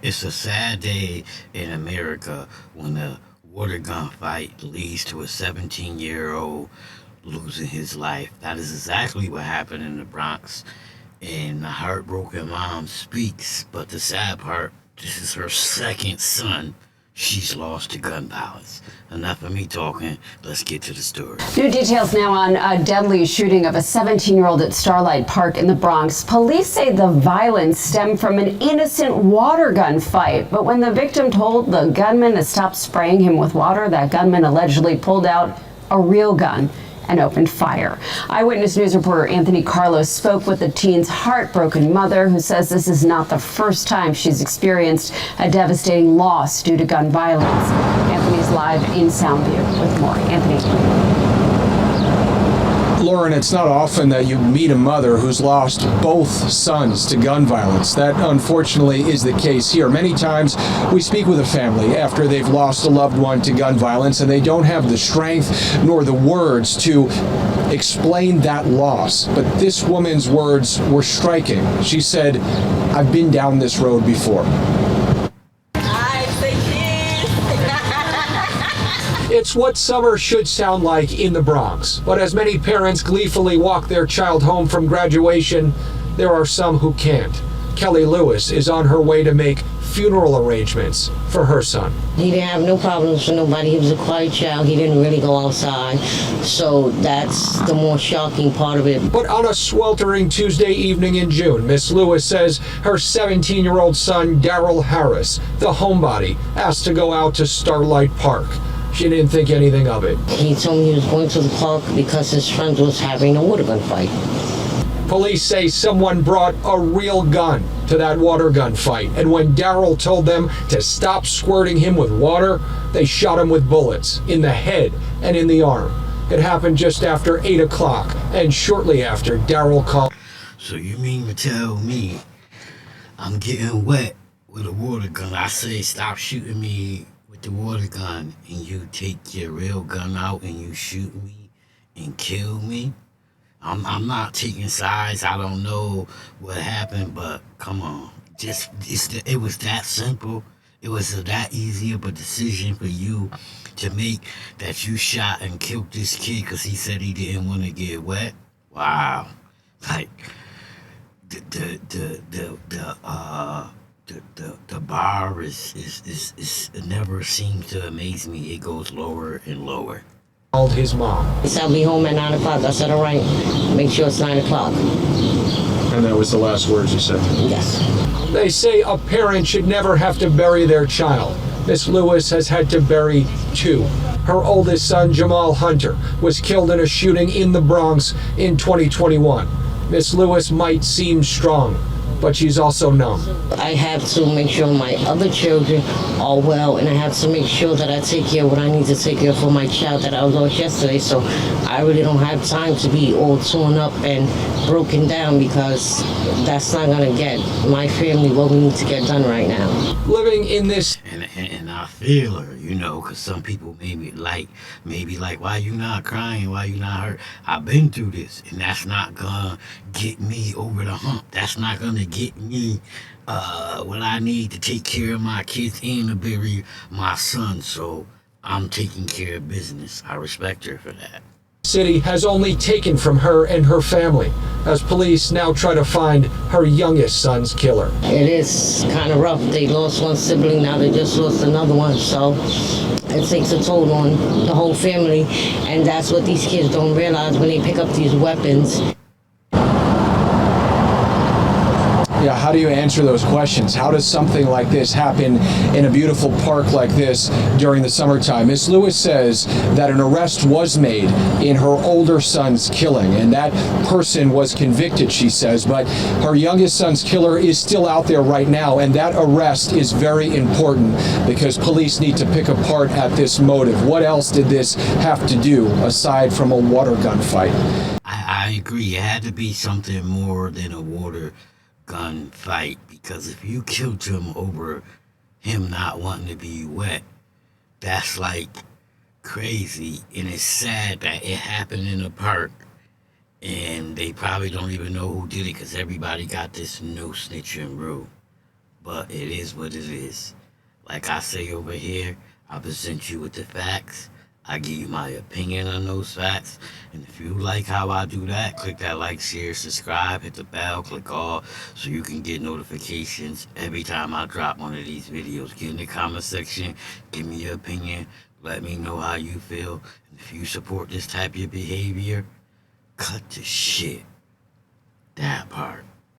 It's a sad day in America when a water gun fight leads to a 17-year-old losing his life. That is exactly what happened in the Bronx. And the heartbroken mom speaks, but the sad part, this is her second son she's lost to gun violence. Enough of me talking. Let's get to the story. New details now on a deadly shooting of a 17-year-old at Starlight Park in the Bronx. Police say the violence stemmed from an innocent water gun fight. But when the victim told the gunman to stop spraying him with water, that gunman allegedly pulled out a real gun and opened fire. Eyewitness News reporter Anthony Carlos spoke with the teen's heartbroken mother, who says this is not the first time she's experienced a devastating loss due to gun violence. Anthony's live in SOUNDVIEW with more. Anthony. Lauren, it's not often that you meet a mother who's lost both sons to gun violence. That, unfortunately, is the case here. Many times we speak with a family after they've lost a loved one to gun violence, and they don't have the strength nor the words to explain that loss. But this woman's words were striking. She said, "I've been down this road before." It's what summer should sound like in the Bronx. But as many parents gleefully walk their child home from graduation, there are some who can't. Kellie Lewis is on her way to make funeral arrangements for her son. He didn't have no problems with nobody. He was a quiet child. He didn't really go outside. So that's the more shocking part of it. But on a sweltering Tuesday evening in June, Miss Lewis says her 17-year-old son, Darrell Harris, the homebody, asked to go out to Starlight Park. She didn't think anything of it. He told me he was going to the park because his friend was having a water gun fight. Police say someone brought a real gun to that water gun fight, and when Darrell told them to stop squirting him with water, they shot him with bullets in the head and in the arm. It happened just after 8 o'clock, and shortly after, Darrell called. So you mean to tell me I'm getting wet with a water gun? I say stop shooting me with the water gun, and you take your real gun out and you shoot me and kill me? I'm not taking sides. I don't know what happened, but come on. It was that simple. It was that easy of a decision for you to make, that you shot and killed this kid because he said he didn't want to get wet? Wow. Like, the bar is it never seems to amaze me. It goes lower and lower. Called his mom. He said, "I'll be home at 9 o'clock. I said, all right, make sure it's 9 o'clock. And that was the last words you said? Yes. They say a parent should never have to bury their child. Miss Lewis has had to bury two. Her oldest son, Jamal Hunter, was killed in a shooting in the Bronx in 2021. Miss Lewis might seem strong, but she's also numb. I have to make sure my other children are well, and I have to make sure that I take care of what I need to take care of for my child that I lost yesterday. So I really don't have time to be all torn up and broken down, because that's not gonna get my family what we need to get done right now. Living in this, and I feel her, because some people maybe like, why you not crying? Why you not hurt? I've been through this, and that's not gonna get me over the hump. That's not gonna get me what I need to take care of my kids and to bury my son. So I'm taking care of business. I respect her for that. City has only taken from her and her family as police now try to find her youngest son's killer. It is kind of rough. They lost one sibling, now they just lost another one. So it takes a toll on the whole family, and that's what these kids don't realize when they pick up these weapons. Yeah, how do you answer those questions? How does something like this happen in a beautiful park like this during the summertime? Miss Lewis says that an arrest was made in her older son's killing, and that person was convicted, she says, but her youngest son's killer is still out there right now, and that arrest is very important because police need to pick apart at this motive. What else did this have to do aside from a water gun fight? I agree. It had to be something more than a water gun fight, because if you killed him over him not wanting to be wet, that's like crazy. And it's sad that it happened in a park and they probably don't even know who did it, because everybody got this no snitching rule. but it is what it is. Like I say over here, I present you with the facts. I give you my opinion on those facts. And if you like how I do that, click that like, share, subscribe, hit the bell, click all, so you can get notifications every time I drop one of these videos. Get in the comment section, give me your opinion, let me know how you feel. And if you support this type of behavior, cut the shit. That part.